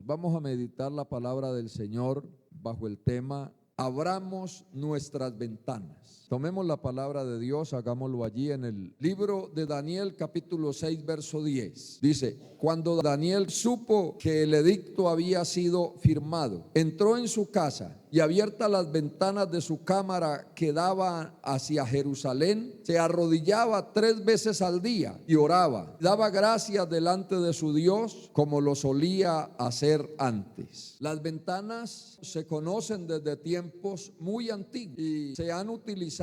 Vamos a meditar la palabra del Señor bajo el tema Abramos nuestras ventanas. Tomemos la palabra de Dios, hagámoslo allí en el libro de Daniel, capítulo 6, verso 10. Dice: cuando Daniel supo que el edicto había sido firmado, entró en su casa y abiertas las ventanas de su cámara que daban hacia Jerusalén, se arrodillaba 3 veces al día y oraba. Daba gracias delante de su Dios como lo solía hacer antes. Las ventanas se conocen desde tiempos muy antiguos y se han utilizado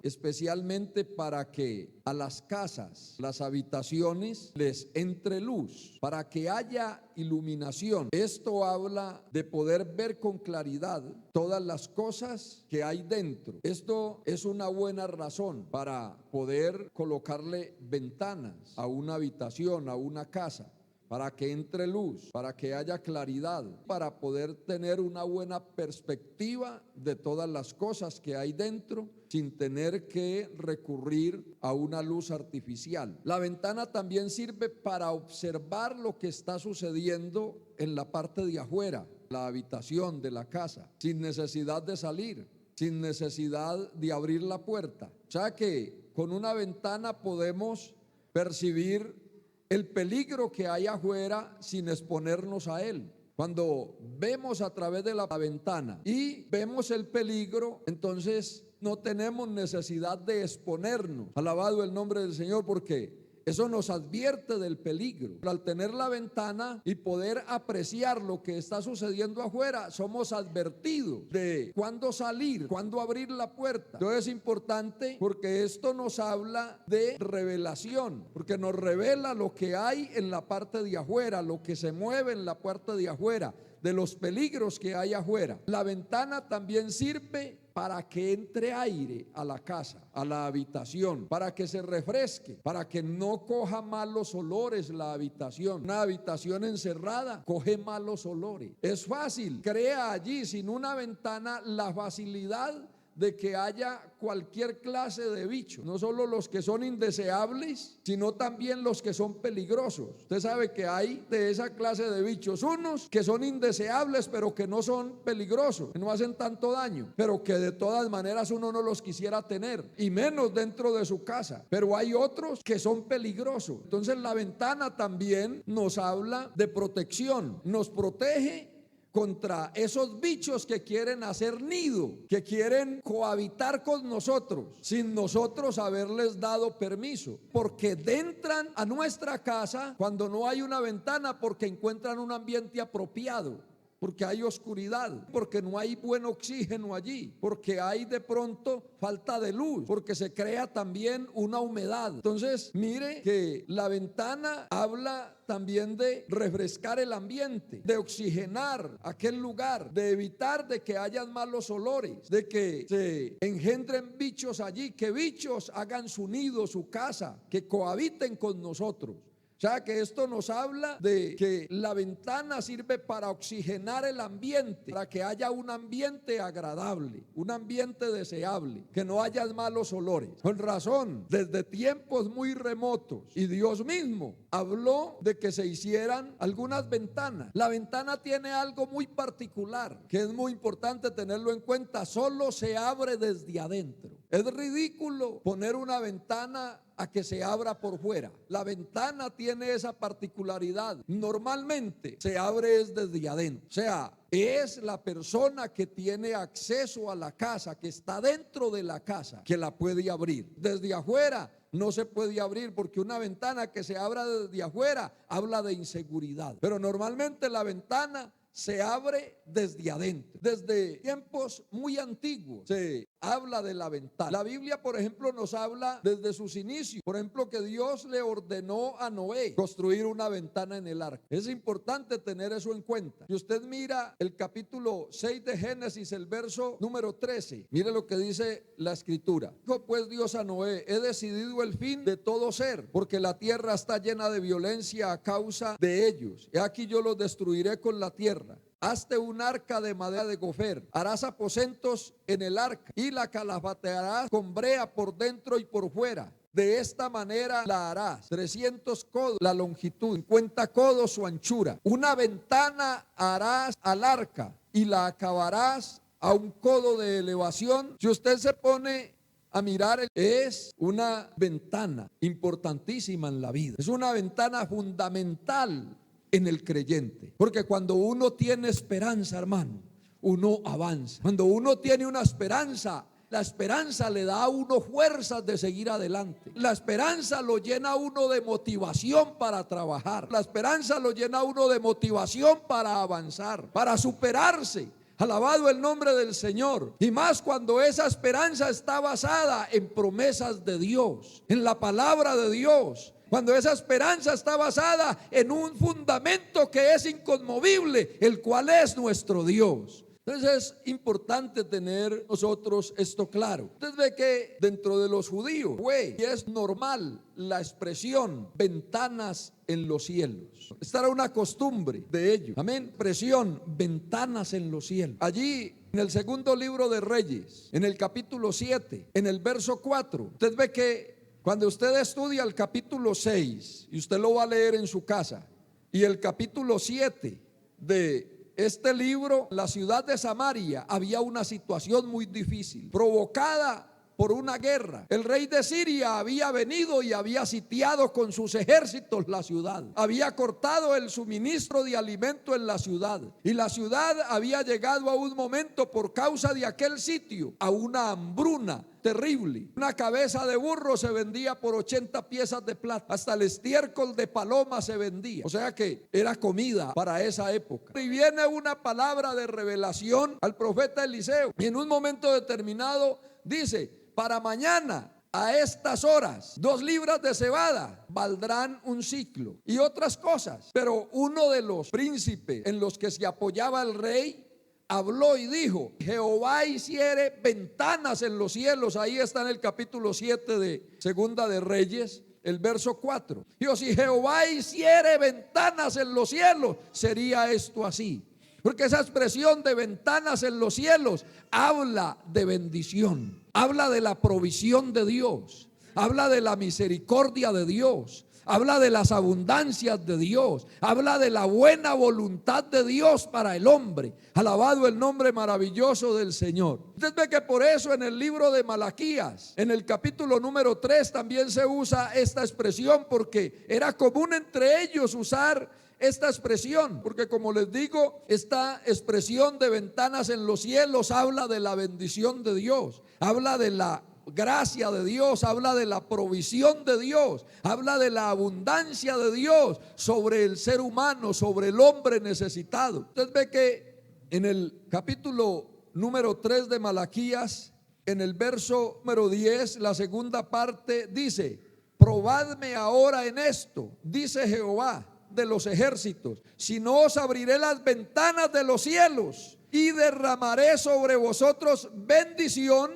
especialmente para que a las casas, las habitaciones, les entre luz, para que haya iluminación. Esto habla de poder ver con claridad todas las cosas que hay dentro. Esto es una buena razón para poder colocarle ventanas a una habitación, a una casa, para que entre luz, para que haya claridad, para poder tener una buena perspectiva de todas las cosas que hay dentro sin tener que recurrir a una luz artificial. La ventana también sirve para observar lo que está sucediendo en la parte de afuera, la habitación de la casa, sin necesidad de salir, sin necesidad de abrir la puerta. O sea que con una ventana podemos percibir el peligro que hay afuera sin exponernos a él. Cuando vemos a través de la ventana y vemos el peligro, entonces no tenemos necesidad de exponernos. Alabado el nombre del Señor, porque eso nos advierte del peligro. Al tener la ventana y poder apreciar lo que está sucediendo afuera, somos advertidos de cuándo salir, cuándo abrir la puerta. Entonces es importante porque esto nos habla de revelación, porque nos revela lo que hay en la parte de afuera, lo que se mueve en la parte de afuera, de los peligros que hay afuera. La ventana también sirve para que entre aire a la casa, a la habitación, para que se refresque, para que no coja malos olores la habitación. Una habitación encerrada coge malos olores. Es fácil, crea allí sin una ventana la facilidad de que haya cualquier clase de bicho, no solo los que son indeseables, sino también los que son peligrosos. Usted sabe que hay de esa clase de bichos unos que son indeseables, pero que no son peligrosos, que no hacen tanto daño, pero que de todas maneras uno no los quisiera tener, y menos dentro de su casa. Pero hay otros que son peligrosos. Entonces la ventana también nos habla de protección, nos protege contra esos bichos que quieren hacer nido, que quieren cohabitar con nosotros sin nosotros haberles dado permiso, porque entran a nuestra casa cuando no hay una ventana, porque encuentran un ambiente apropiado, porque hay oscuridad, porque no hay buen oxígeno allí, porque hay de pronto falta de luz, porque se crea también una humedad. Entonces mire que la ventana habla también de refrescar el ambiente, de oxigenar aquel lugar, de evitar de que hayan malos olores, de que se engendren bichos allí, que bichos hagan su nido, su casa, que cohabiten con nosotros. O sea que esto nos habla de que la ventana sirve para oxigenar el ambiente, para que haya un ambiente agradable, un ambiente deseable, que no haya malos olores. Con razón, desde tiempos muy remotos, y Dios mismo habló de que se hicieran algunas ventanas. La ventana tiene algo muy particular, que es muy importante tenerlo en cuenta: solo se abre desde adentro. Es ridículo poner una ventana a que se abra por fuera. La ventana tiene esa particularidad. Normalmente se abre desde adentro. O sea, es la persona que tiene acceso a la casa, que está dentro de la casa, que la puede abrir. Desde afuera no se puede abrir, porque una ventana que se abra desde afuera habla de inseguridad. Pero normalmente la ventana se abre desde adentro. Desde tiempos muy antiguos se habla de la ventana. La Biblia, por ejemplo, nos habla desde sus inicios. Por ejemplo, que Dios le ordenó a Noé construir una ventana en el arca. Es importante tener eso en cuenta. Si usted mira el capítulo 6 de Génesis, el verso número 13, mire lo que dice la escritura. Dijo pues Dios a Noé: he decidido el fin de todo ser, porque la tierra está llena de violencia a causa de ellos. He aquí yo los destruiré con la tierra. Hazte un arca de madera de gofer, harás aposentos en el arca y la calafatearás con brea por dentro y por fuera. De esta manera la harás: 300 codos la longitud, 50 codos su anchura. Una ventana harás al arca y la acabarás a un codo de elevación. Si usted se pone a mirar, es una ventana importantísima en la vida. Es una ventana fundamental en el creyente, porque cuando uno tiene esperanza, hermano, uno avanza. Cuando uno tiene una esperanza, la esperanza le da a uno fuerzas de seguir adelante. La esperanza lo llena a uno de motivación para trabajar. La esperanza lo llena a uno de motivación para avanzar, para superarse. Alabado el nombre del Señor. Y más cuando esa esperanza está basada en promesas de Dios, en la palabra de Dios. Cuando esa esperanza está basada en un fundamento que es inconmovible, el cual es nuestro Dios. Entonces es importante tener nosotros esto claro. Usted ve que dentro de los judíos y es normal la expresión ventanas en los cielos. Esta era una costumbre de ellos. Amén. Expresión ventanas en los cielos. Allí en el segundo libro de Reyes, en el capítulo 7, en el verso 4, usted ve que cuando usted estudia el capítulo 6, y usted lo va a leer en su casa, y el capítulo 7 de este libro, la ciudad de Samaria había una situación muy difícil, provocada por una guerra. El rey de Siria había venido y había sitiado con sus ejércitos la ciudad. Había cortado el suministro de alimento en la ciudad. Y la ciudad había llegado a un momento, por causa de aquel sitio, a una hambruna terrible. Una cabeza de burro se vendía por 80 piezas de plata. Hasta el estiércol de paloma se vendía. O sea que era comida para esa época. Y viene una palabra de revelación al profeta Eliseo. Y en un momento determinado dice: para mañana a estas horas 2 libras de cebada valdrán un ciclo, y otras cosas. Pero uno de los príncipes en los que se apoyaba el rey habló y dijo: Jehová hiciere ventanas en los cielos. Ahí está en el capítulo 7 de Segunda de Reyes, el verso 4. Dijo: si Jehová hiciere ventanas en los cielos, sería esto así. Porque esa expresión de ventanas en los cielos habla de bendición, habla de la provisión de Dios, habla de la misericordia de Dios, habla de las abundancias de Dios, habla de la buena voluntad de Dios para el hombre. Alabado el nombre maravilloso del Señor. Usted ve que por eso en el libro de Malaquías, en el capítulo número 3, también se usa esta expresión, porque era común entre ellos usar esta expresión, porque como les digo, esta expresión de ventanas en los cielos habla de la bendición de Dios, habla de la gracia de Dios, habla de la provisión de Dios, habla de la abundancia de Dios sobre el ser humano, sobre el hombre necesitado. Usted ve que en el capítulo número 3 de Malaquías, en el verso número 10, la segunda parte dice: probadme ahora en esto, dice Jehová de los ejércitos, si no os abriré las ventanas de los cielos y derramaré sobre vosotros bendición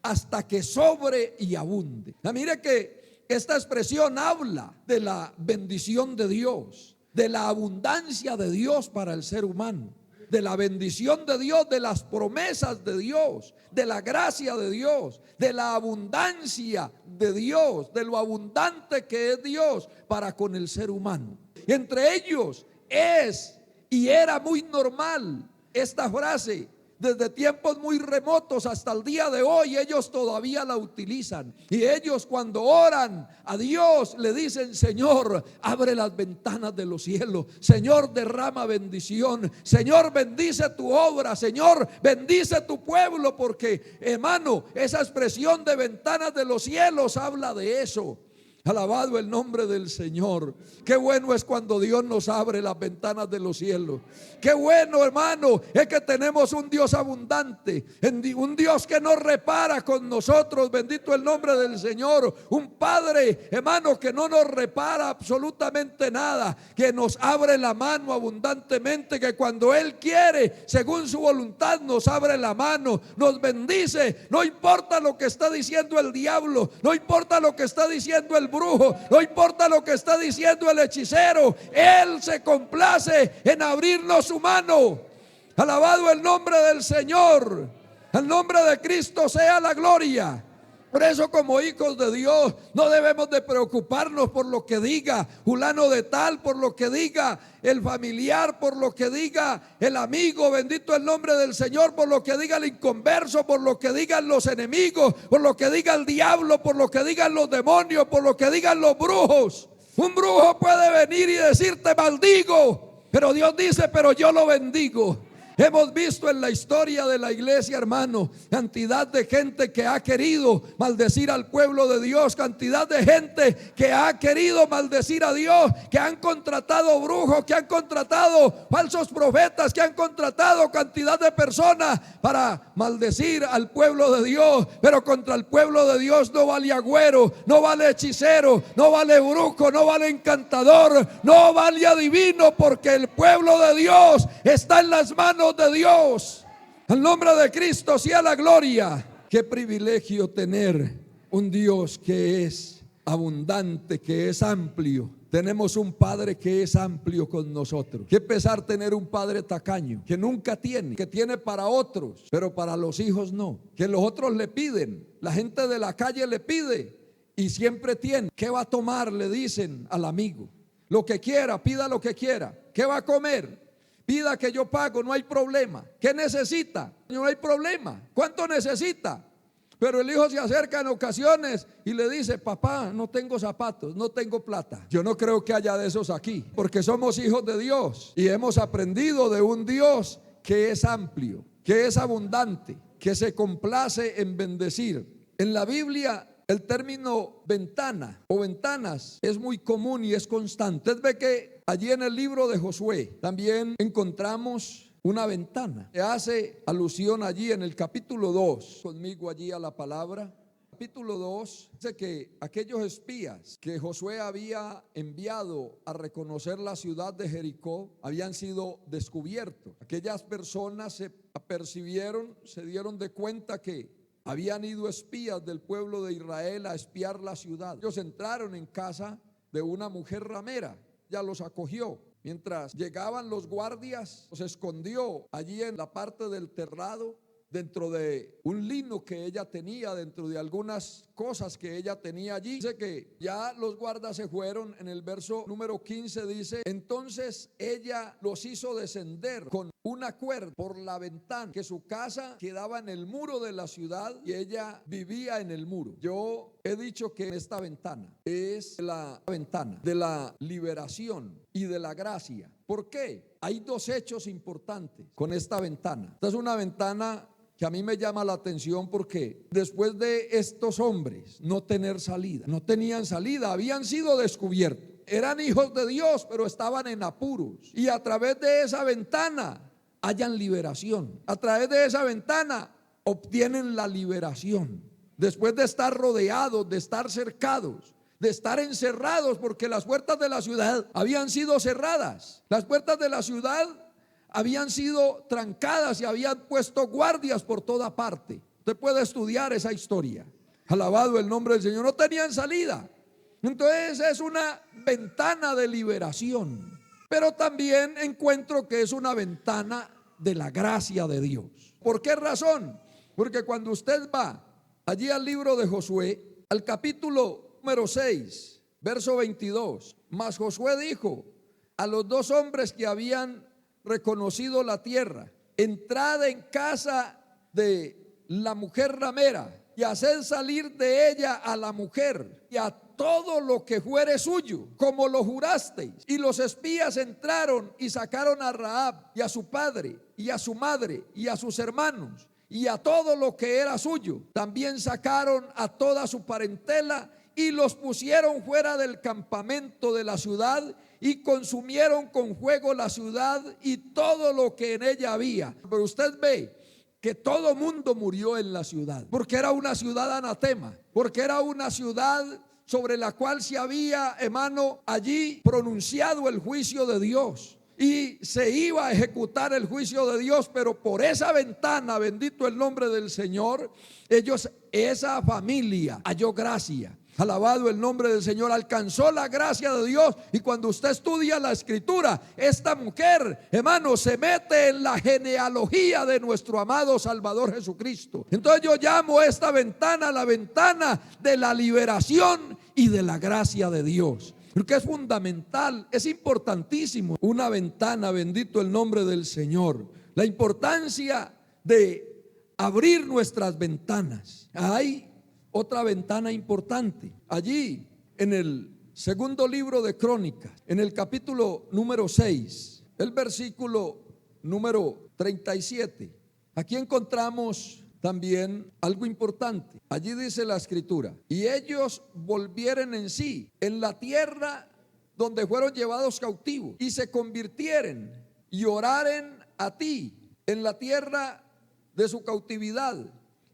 hasta que sobre y abunde. Mire que esta expresión habla de la bendición de Dios, de la abundancia de Dios para el ser humano, de la bendición de Dios, de las promesas de Dios, de la gracia de Dios, de la abundancia de Dios, de lo abundante que es Dios para con el ser humano. Y entre ellos es y era muy normal esta frase. Desde tiempos muy remotos hasta el día de hoy ellos todavía la utilizan. Y ellos cuando oran a Dios le dicen: Señor, abre las ventanas de los cielos, Señor, derrama bendición, Señor, bendice tu obra, Señor, bendice tu pueblo. Porque, hermano, esa expresión de ventanas de los cielos habla de eso. Alabado el nombre del Señor. Qué bueno es cuando Dios nos abre las ventanas de los cielos. Qué bueno, hermano, es que tenemos un Dios abundante, un Dios que nos repara con nosotros. Bendito el nombre del Señor. Un Padre, hermano, que no nos repara absolutamente nada, que nos abre la mano abundantemente, que cuando Él quiere, según su voluntad, nos abre la mano, nos bendice. No importa lo que está diciendo el diablo, no importa lo que está diciendo el brujo, no importa lo que está diciendo el hechicero, Él se complace en abrirnos su mano. Alabado el nombre del Señor. Al nombre de Cristo sea la gloria. Por eso, como hijos de Dios, no debemos de preocuparnos por lo que diga fulano de tal, por lo que diga el familiar, por lo que diga el amigo, bendito el nombre del Señor, por lo que diga el inconverso, por lo que digan los enemigos, por lo que diga el diablo, por lo que digan los demonios, por lo que digan los brujos. Un brujo puede venir y decirte maldigo, pero Dios dice, pero yo lo bendigo. Hemos visto en la historia de la iglesia, hermano, cantidad de gente que ha querido maldecir al pueblo de Dios, cantidad de gente que ha querido maldecir a Dios, que han contratado brujos, que han contratado falsos profetas, que han contratado cantidad de personas para maldecir al pueblo de Dios. Pero contra el pueblo de Dios no vale agüero, no vale hechicero, no vale brujo, no vale encantador, no vale adivino, porque el pueblo de Dios está en las manos de Dios. Al nombre de Cristo sea la gloria. Qué privilegio tener un Dios que es abundante, que es amplio. Tenemos un Padre que es amplio con nosotros. Qué pesar tener un Padre tacaño, que nunca tiene, que tiene para otros, pero para los hijos no. Que los otros le piden, la gente de la calle le pide y siempre tiene. ¿Qué va a tomar? Le dicen al amigo. Lo que quiera, pida lo que quiera. ¿Qué va a comer? Pida que yo pago, no hay problema. ¿Qué necesita? No hay problema. ¿Cuánto necesita? Pero el hijo se acerca en ocasiones y le dice: papá, no tengo zapatos, no tengo plata. Yo no creo que haya de esos aquí, porque somos hijos de Dios y hemos aprendido de un Dios que es amplio, que es abundante, que se complace en bendecir. En la Biblia el término ventana o ventanas es muy común y es constante. Usted ve que allí en el libro de Josué también encontramos una ventana. Se hace alusión allí en el capítulo 2, conmigo allí a la palabra. Capítulo 2 dice que aquellos espías que Josué había enviado a reconocer la ciudad de Jericó habían sido descubiertos. Aquellas personas se apercibieron, se dieron de cuenta que habían ido espías del pueblo de Israel a espiar la ciudad. Ellos entraron en casa de una mujer ramera, ya los acogió. Mientras llegaban los guardias, los escondió allí en la parte del terrado, dentro de un lino que ella tenía, dentro de algunas cosas que ella tenía allí. Dice que ya los guardas se fueron. En el verso número 15 dice: entonces ella los hizo descender con una cuerda por la ventana, que su casa quedaba en el muro de la ciudad y ella vivía en el muro. Yo he dicho que esta ventana es la ventana de la liberación y de la gracia. ¿Por qué? Hay dos hechos importantes con esta ventana. Esta es una ventana que a mí me llama la atención, porque después de estos hombres no tener salida, no tenían salida, habían sido descubiertos, eran hijos de Dios, pero estaban en apuros, y a través de esa ventana hallan liberación. A través de esa ventana obtienen la liberación, después de estar rodeados, de estar cercados, de estar encerrados, porque las puertas de la ciudad habían sido cerradas. Las puertas de la ciudad habían sido trancadas y habían puesto guardias por toda parte. Usted puede estudiar esa historia. Alabado el nombre del Señor. No tenían salida. Entonces es una ventana de liberación. Pero también encuentro que es una ventana de la gracia de Dios. ¿Por qué razón? Porque cuando usted va allí al libro de Josué, al capítulo número 6, verso 22, mas Josué dijo a los dos hombres que habían reconocido la tierra: entrad en casa de la mujer ramera y haced salir de ella a la mujer y a todo lo que fuere suyo, como lo jurasteis. Y los espías entraron y sacaron a Rahab y a su padre y a su madre y a sus hermanos y a todo lo que era suyo. También sacaron a toda su parentela y los pusieron fuera del campamento de la ciudad, y consumieron con fuego la ciudad y todo lo que en ella había. Pero usted ve que todo mundo murió en la ciudad, porque era una ciudad anatema, porque era una ciudad sobre la cual se había, hermano, allí pronunciado el juicio de Dios, y se iba a ejecutar el juicio de Dios. Pero por esa ventana, bendito el nombre del Señor, esa familia halló gracia. Alabado el nombre del Señor. Alcanzó la gracia de Dios. Y cuando usted estudia la escritura, esta mujer, hermano, se mete en la genealogía de nuestro amado Salvador Jesucristo. Entonces yo llamo esta ventana la ventana de la liberación y de la gracia de Dios, porque es fundamental, es importantísimo. Una ventana, bendito el nombre del Señor. La importancia de abrir nuestras ventanas. Hay otra ventana importante. Allí en el segundo libro de Crónicas, en el capítulo número 6, el versículo número 37. Aquí encontramos también algo importante. Allí dice la escritura: y ellos volvieren en sí en la tierra donde fueron llevados cautivos, y se convirtieren y oraren a ti en la tierra de su cautividad,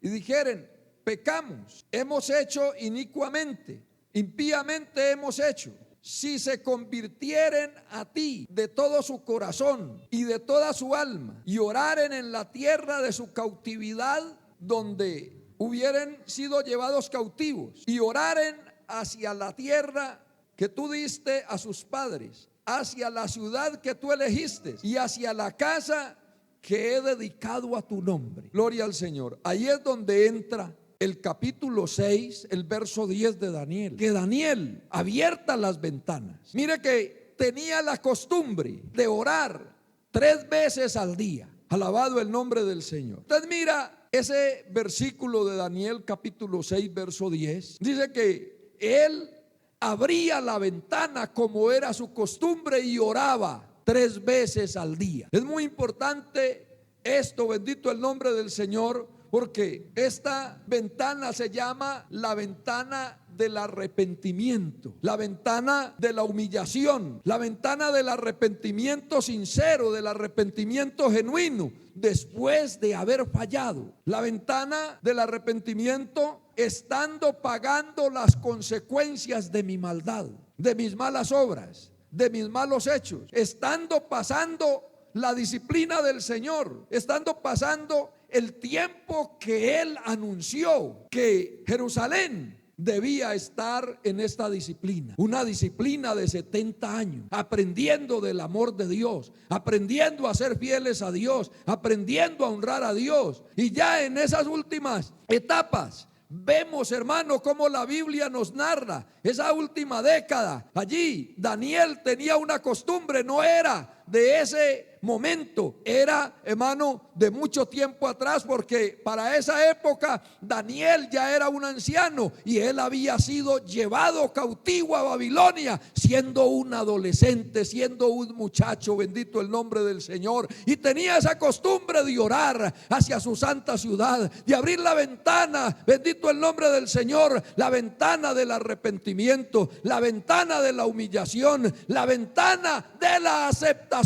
y dijeren: pecamos, hemos hecho inicuamente, impíamente hemos hecho. Si se convirtieren a ti de todo su corazón y de toda su alma, y oraren en la tierra de su cautividad donde hubieren sido llevados cautivos, y oraren hacia la tierra que tú diste a sus padres, hacia la ciudad que tú elegiste, y hacia la casa que he dedicado a tu nombre. Gloria al Señor. Ahí es donde entra el capítulo 6, el verso 10 de Daniel. Que Daniel abierta las ventanas. Mire que tenía la costumbre de orar 3 veces al día. Alabado el nombre del Señor. Entonces mira ese versículo de Daniel capítulo 6, verso 10. Dice que él abría la ventana como era su costumbre y oraba 3 veces al día. Es muy importante esto, bendito el nombre del Señor, porque esta ventana se llama la ventana del arrepentimiento, la ventana de la humillación, la ventana del arrepentimiento sincero, del arrepentimiento genuino después de haber fallado, la ventana del arrepentimiento estando pagando las consecuencias de mi maldad, de mis malas obras, de mis malos hechos, estando pasando la disciplina del Señor, estando pasando el tiempo que Él anunció que Jerusalén debía estar en esta disciplina, una disciplina de 70 años, aprendiendo del amor de Dios, aprendiendo a ser fieles a Dios, aprendiendo a honrar a Dios. Y ya en esas últimas etapas vemos, hermano, cómo la Biblia nos narra esa última década. Allí Daniel tenía una costumbre, no era de ese momento, era, hermano, de mucho tiempo atrás, porque para esa época Daniel ya era un anciano y él había sido llevado cautivo a Babilonia siendo un adolescente, siendo un muchacho, bendito el nombre del Señor, y tenía esa costumbre de orar hacia su santa ciudad, de abrir la ventana, bendito el nombre del Señor, la ventana del arrepentimiento, la ventana de la humillación, la ventana de la aceptación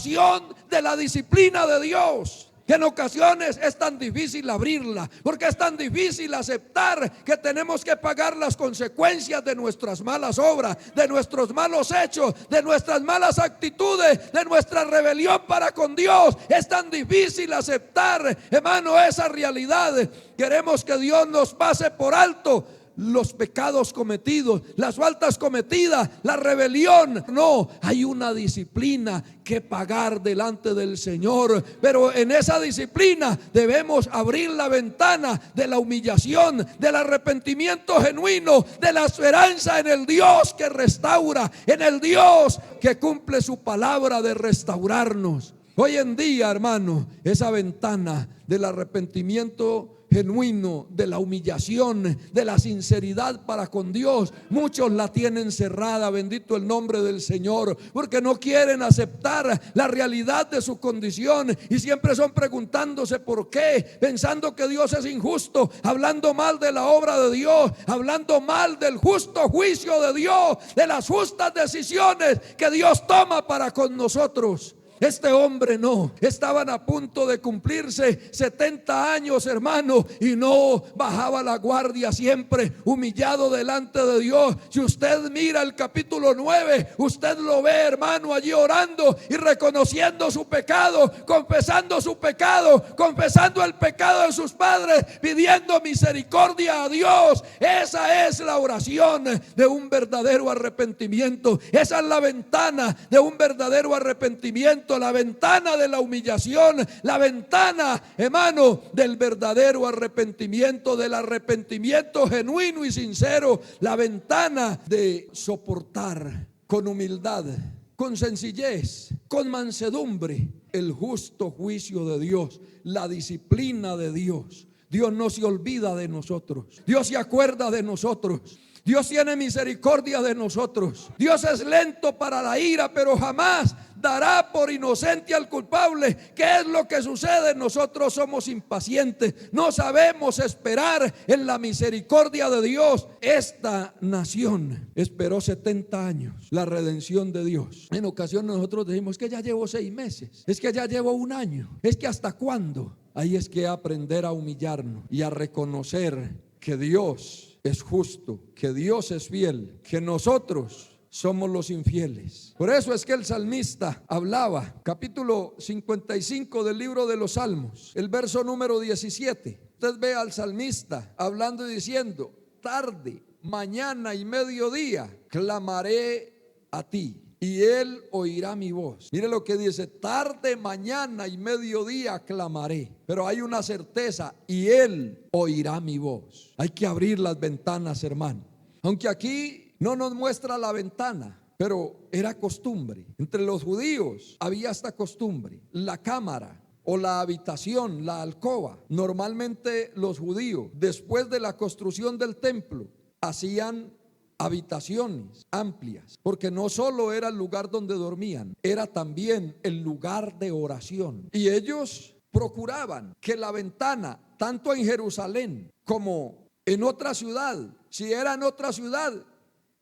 de la disciplina de Dios, que en ocasiones es tan difícil abrirla, porque es tan difícil aceptar que tenemos que pagar las consecuencias de nuestras malas obras, de nuestros malos hechos, de nuestras malas actitudes, de nuestra rebelión para con Dios. Es tan difícil aceptar, hermano, esa realidad. Queremos que Dios nos pase por alto los pecados cometidos, las faltas cometidas, la rebelión. No, hay una disciplina que pagar delante del Señor, pero en esa disciplina debemos abrir la ventana de la humillación, del arrepentimiento genuino, de la esperanza en el Dios que restaura, en el Dios que cumple su palabra de restaurarnos. Hoy en día, hermano, esa ventana del arrepentimiento genuino, de la humillación, de la sinceridad para con Dios, muchos la tienen cerrada, bendito el nombre del Señor, porque no quieren aceptar la realidad de su condición y siempre son preguntándose por qué, pensando que Dios es injusto, hablando mal de la obra de Dios, hablando mal del justo juicio de Dios, de las justas decisiones que Dios toma para con nosotros. Este hombre no. Estaban a punto de cumplirse 70 años, hermano, y no bajaba la guardia, siempre humillado delante de Dios. Si usted mira el capítulo 9, usted lo ve, hermano, allí orando y reconociendo su pecado, confesando su pecado, confesando el pecado de sus padres, pidiendo misericordia a Dios. Esa es la oración de un verdadero arrepentimiento. Esa es la ventana de un verdadero arrepentimiento, la ventana de la humillación, la ventana, hermano, del verdadero arrepentimiento, del arrepentimiento genuino y sincero, la ventana de soportar con humildad, con sencillez, con mansedumbre el justo juicio de Dios, la disciplina de Dios. Dios no se olvida de nosotros, Dios se acuerda de nosotros, Dios tiene misericordia de nosotros. Dios es lento para la ira, pero jamás dará por inocente al culpable. ¿Qué es lo que sucede? Nosotros somos impacientes, no sabemos esperar en la misericordia de Dios. Esta nación esperó 70 años la redención de Dios. En ocasiones nosotros decimos: es que ya llevo 6 meses, es que ya llevo 1 año, es que hasta cuándo. Ahí es que aprender a humillarnos y a reconocer que Dios es justo, que Dios es fiel, que nosotros somos los infieles. Por eso es que el salmista hablaba, capítulo 55 del libro de los Salmos, el verso número 17. Usted ve al salmista hablando y diciendo: tarde, mañana y mediodía clamaré a ti, y él oirá mi voz. Mire lo que dice: tarde, mañana y mediodía clamaré. Pero hay una certeza: y él oirá mi voz. Hay que abrir las ventanas, hermano. Aunque aquí no nos muestra la ventana, pero era costumbre. Entre los judíos había esta costumbre: la cámara o la habitación, la alcoba. Normalmente los judíos, después de la construcción del templo, hacían habitaciones amplias, porque no solo era el lugar donde dormían, era también el lugar de oración. Y ellos procuraban que la ventana, tanto en Jerusalén como en otra ciudad, si era en otra ciudad,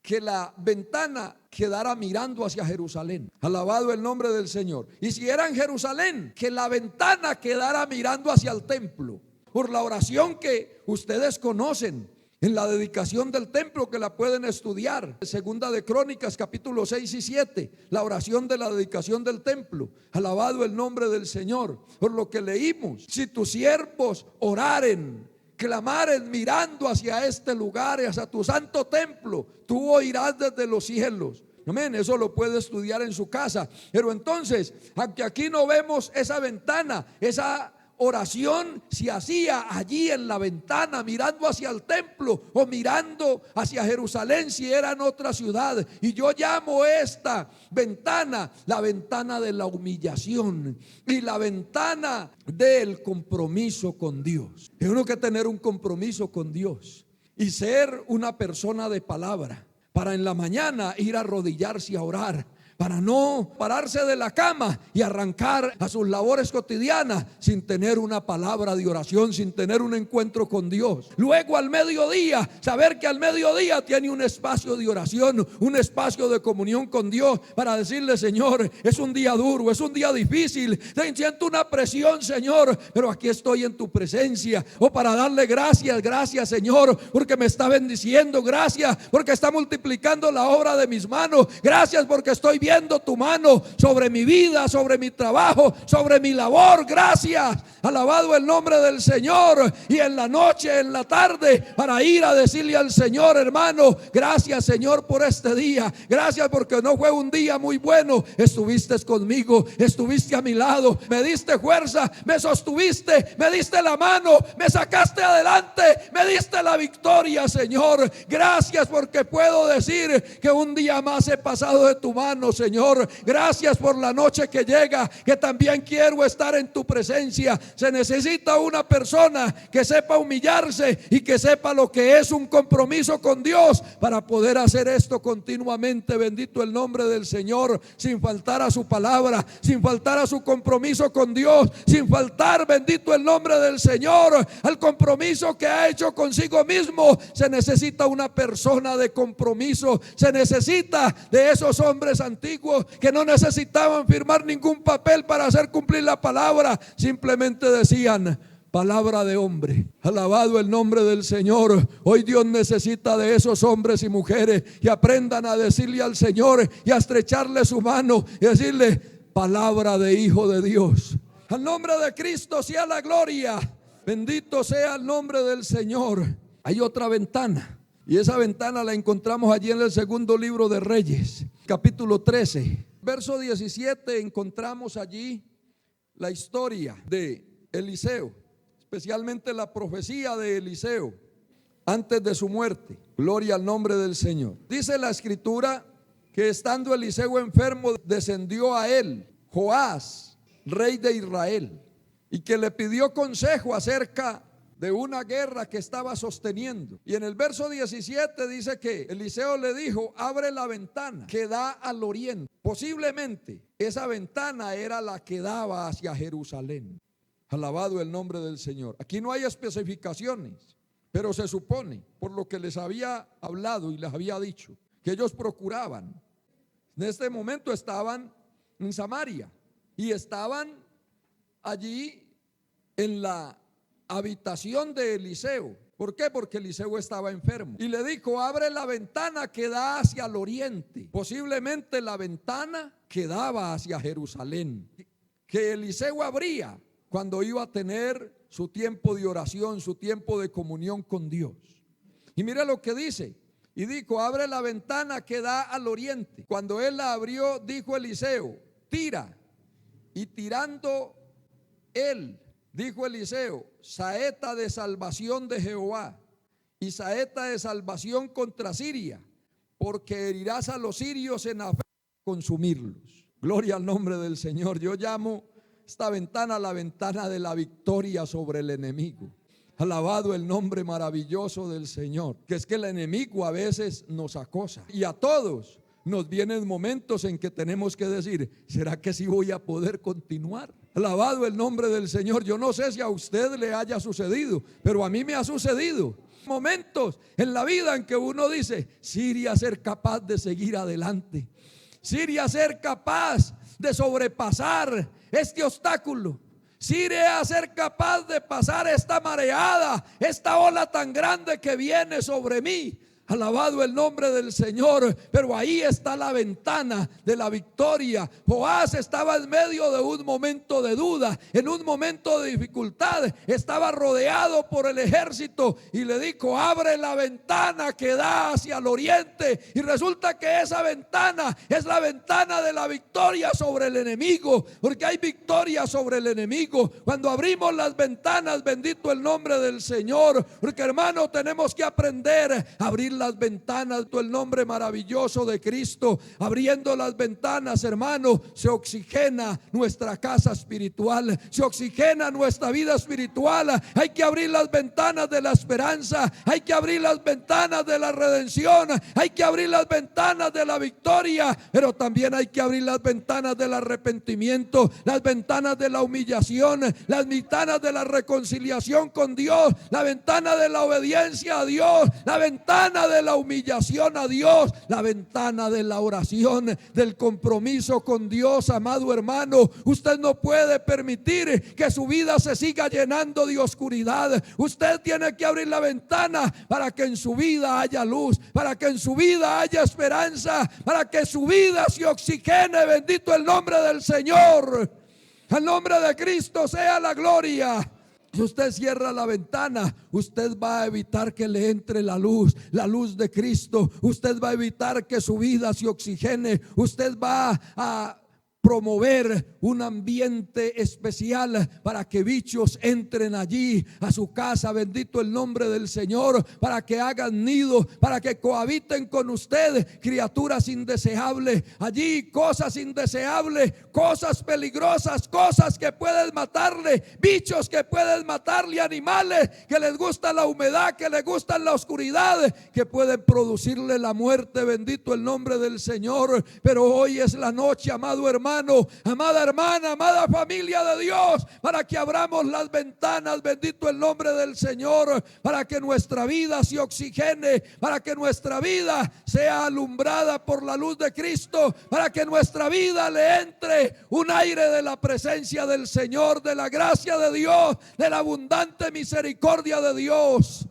que la ventana quedara mirando hacia Jerusalén. Alabado el nombre del Señor. Y si era en Jerusalén, que la ventana quedara mirando hacia el templo, por la oración que ustedes conocen en la dedicación del templo, que la pueden estudiar. Segunda de Crónicas, capítulo 6 y 7, la oración de la dedicación del templo. Alabado el nombre del Señor. Por lo que leímos: si tus siervos oraren, clamaren mirando hacia este lugar y hacia tu santo templo, tú oirás desde los cielos. Amén, eso lo puede estudiar en su casa. Pero entonces, aunque aquí no vemos esa ventana, esa oración se hacía allí en la ventana, mirando hacia el templo o mirando hacia Jerusalén si era en otra ciudad. Y yo llamo esta ventana la ventana de la humillación y la ventana del compromiso con Dios. Tengo que tener un compromiso con Dios y ser una persona de palabra, para en la mañana ir a arrodillarse a orar, para no pararse de la cama y arrancar a sus labores cotidianas sin tener una palabra de oración, sin tener un encuentro con Dios. Luego al mediodía, saber que al mediodía tiene un espacio de oración, un espacio de comunión con Dios, para decirle: Señor, es un día duro, es un día difícil, siento una presión, Señor, pero aquí estoy en tu presencia. O para darle gracias: gracias, Señor, porque me está bendiciendo, gracias porque está multiplicando la obra de mis manos, gracias porque estoy viendo tu mano sobre mi vida, sobre mi trabajo, sobre mi labor. Gracias, alabado el nombre del Señor. Y en la noche, en la tarde, para ir a decirle al Señor: hermano, gracias, Señor, por este día. Gracias porque no fue un día muy bueno, estuviste conmigo, estuviste a mi lado, me diste fuerza, me sostuviste, me diste la mano, me sacaste adelante, me diste la victoria, Señor. Gracias porque puedo decir que un día más he pasado de tu mano, Señor. Gracias por la noche que llega, que también quiero estar en tu presencia. Se necesita una persona que sepa humillarse y que sepa lo que es un compromiso con Dios para poder hacer esto continuamente. Bendito el nombre del Señor, sin faltar a su palabra, sin faltar a su compromiso con Dios, sin faltar, bendito el nombre del Señor, al compromiso que ha hecho consigo mismo. Se necesita una persona de compromiso, se necesita de esos hombres antiguos antiguos que no necesitaban firmar ningún papel para hacer cumplir la palabra, simplemente decían: palabra de hombre. Alabado el nombre del Señor. Hoy Dios necesita de esos hombres y mujeres que aprendan a decirle al Señor y a estrecharle su mano y decirle: palabra de Hijo de Dios. Al nombre de Cristo sea la gloria. Bendito sea el nombre del Señor. Hay otra ventana, y esa ventana la encontramos allí en el segundo libro de Reyes, capítulo 13, verso 17. Encontramos allí la historia de Eliseo, especialmente la profecía de Eliseo antes de su muerte. Gloria al nombre del Señor. Dice la escritura que estando Eliseo enfermo, descendió a él Joás, rey de Israel, y que le pidió consejo acerca de una guerra que estaba sosteniendo. Y en el verso 17 dice que Eliseo le dijo: abre la ventana que da al oriente. Posiblemente esa ventana era la que daba hacia Jerusalén. Alabado el nombre del Señor. Aquí no hay especificaciones, pero se supone, por lo que les había hablado y les había dicho, que ellos procuraban. En este momento estaban en Samaria y estaban allí en la habitación de Eliseo. ¿Por qué? Porque Eliseo estaba enfermo. Y le dijo: abre la ventana que da hacia el oriente. Posiblemente la ventana que daba hacia Jerusalén, que Eliseo abría cuando iba a tener su tiempo de oración, su tiempo de comunión con Dios. Y mira lo que dice. Y dijo: abre la ventana que da al oriente. Cuando él la abrió, dijo Eliseo: tira. Y tirando él, dijo Eliseo: saeta de salvación de Jehová y saeta de salvación contra Siria, porque herirás a los sirios en Afec, consumirlos. Gloria al nombre del Señor. Yo llamo esta ventana la ventana de la victoria sobre el enemigo. Alabado el nombre maravilloso del Señor. Que es que el enemigo a veces nos acosa, y a todos nos vienen momentos en que tenemos que decir: ¿será que sí voy a poder continuar? Alabado el nombre del Señor. Yo no sé si a usted le haya sucedido, pero a mí me ha sucedido. Momentos en la vida en que uno dice: Siria ser capaz de seguir adelante, Siria ser capaz de sobrepasar este obstáculo, Siria ser capaz de pasar esta mareada, esta ola tan grande que viene sobre mí. Alabado el nombre del Señor. Pero ahí está la ventana de la victoria. Joás estaba en medio de un momento de duda, en un momento de dificultad. Estaba rodeado por el ejército y le dijo: abre la ventana que da hacia el oriente. Y resulta que esa ventana es la ventana de la victoria sobre el enemigo, porque hay victoria sobre el enemigo cuando abrimos las ventanas. Bendito el nombre del Señor. Porque, hermano, tenemos que aprender a abrir las ventanas, el nombre maravilloso de Cristo. Abriendo las ventanas, hermano, se oxigena nuestra casa espiritual, se oxigena nuestra vida espiritual. Hay que abrir las ventanas de la esperanza, hay que abrir las ventanas de la redención, hay que abrir las ventanas de la victoria, pero también hay que abrir las ventanas del arrepentimiento, las ventanas de la humillación, las ventanas de la reconciliación con Dios, la ventana de la obediencia a Dios, la ventana de la humillación a Dios, la ventana de la oración, del compromiso con Dios. Amado hermano, usted no puede permitir que su vida se siga llenando de oscuridad. Usted tiene que abrir la ventana para que en su vida haya luz, para que en su vida haya esperanza, para que su vida se oxigene. Bendito el nombre del Señor. Al nombre de Cristo sea la gloria. Si usted cierra la ventana, usted va a evitar que le entre la luz de Cristo. Usted va a evitar que su vida se oxigene. Usted va a promover un ambiente especial para que bichos entren allí a su casa. Bendito el nombre del Señor. Para que hagan nido, para que cohabiten con usted criaturas indeseables allí, cosas indeseables, cosas peligrosas, cosas que pueden matarle, bichos que pueden matarle, animales que les gusta la humedad, que les gusta la oscuridad, que pueden producirle la muerte. Bendito el nombre del Señor. Pero hoy es la noche, amado hermano, hermano, amada hermana, amada familia de Dios, para que abramos las ventanas, bendito el nombre del Señor, para que nuestra vida se oxigene, para que nuestra vida sea alumbrada por la luz de Cristo, para que nuestra vida le entre un aire de la presencia del Señor, de la gracia de Dios, de la abundante misericordia de Dios.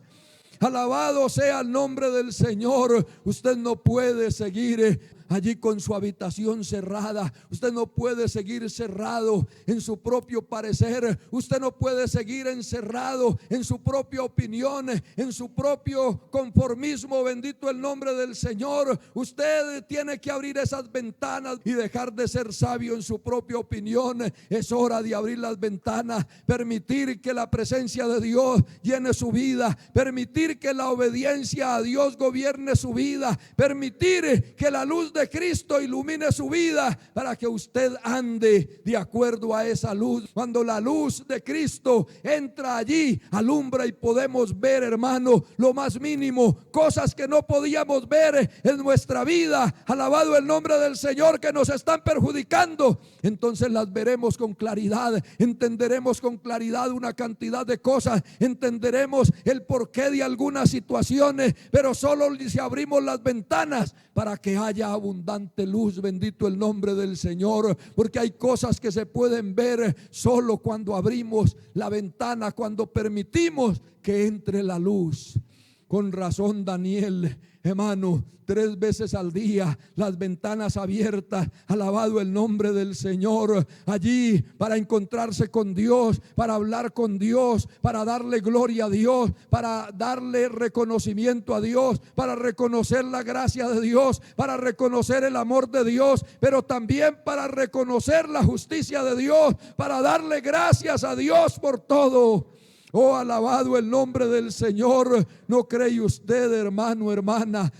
Alabado sea el nombre del Señor. Usted no puede seguir allí con su habitación cerrada. Usted no puede seguir cerrado en su propio parecer. Usted no puede seguir encerrado en su propia opinión, en su propio conformismo. Bendito el nombre del Señor. Usted tiene que abrir esas ventanas y dejar de ser sabio en su propia opinión. Es hora de abrir las ventanas, permitir que la presencia de Dios llene su vida, permitir que la obediencia a Dios gobierne su vida, permitir que la luz de Cristo ilumine su vida, para que usted ande de acuerdo a esa luz. Cuando la luz de Cristo entra allí, alumbra y podemos ver, hermano, lo más mínimo, cosas que no podíamos ver en nuestra vida, alabado el nombre del Señor, que nos están perjudicando. Entonces las veremos con claridad, entenderemos con claridad una cantidad de cosas, entenderemos el porqué de algunas situaciones, pero solo si abrimos las ventanas para que haya abundante luz. Bendito el nombre del Señor, porque hay cosas que se pueden ver solo cuando abrimos la ventana, cuando permitimos que entre la luz. Con razón Daniel, hermano, 3 veces al día, las ventanas abiertas, alabado el nombre del Señor, allí para encontrarse con Dios, para hablar con Dios, para darle gloria a Dios, para darle reconocimiento a Dios, para reconocer la gracia de Dios, para reconocer el amor de Dios, pero también para reconocer la justicia de Dios, para darle gracias a Dios por todo. Oh, alabado el nombre del Señor. ¿No cree usted, hermano, hermana?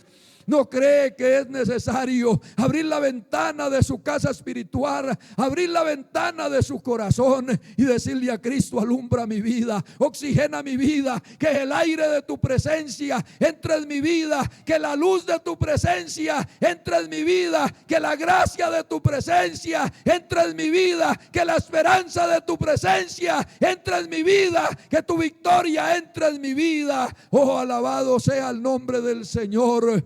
¿No cree que es necesario abrir la ventana de su casa espiritual, abrir la ventana de su corazón y decirle a Cristo: alumbra mi vida, oxigena mi vida, que el aire de tu presencia entre en mi vida, que la luz de tu presencia entre en mi vida, que la gracia de tu presencia entre en mi vida, que la esperanza de tu presencia entre en mi vida, que tu victoria entre en mi vida? Oh, alabado sea el nombre del Señor.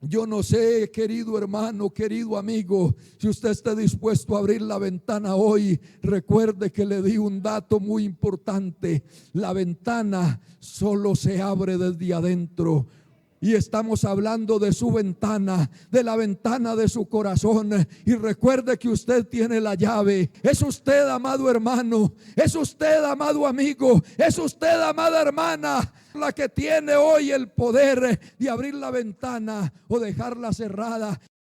Yo no sé, querido hermano, querido amigo, si usted está dispuesto a abrir la ventana hoy. Recuerde que le di un dato muy importante: la ventana solo se abre desde adentro. Y estamos hablando de su ventana, de la ventana de su corazón. Y recuerde que usted tiene la llave. Es usted, amado hermano, es usted, amado amigo, es usted, amada hermana, la que tiene hoy el poder de abrir la ventana o dejarla cerrada.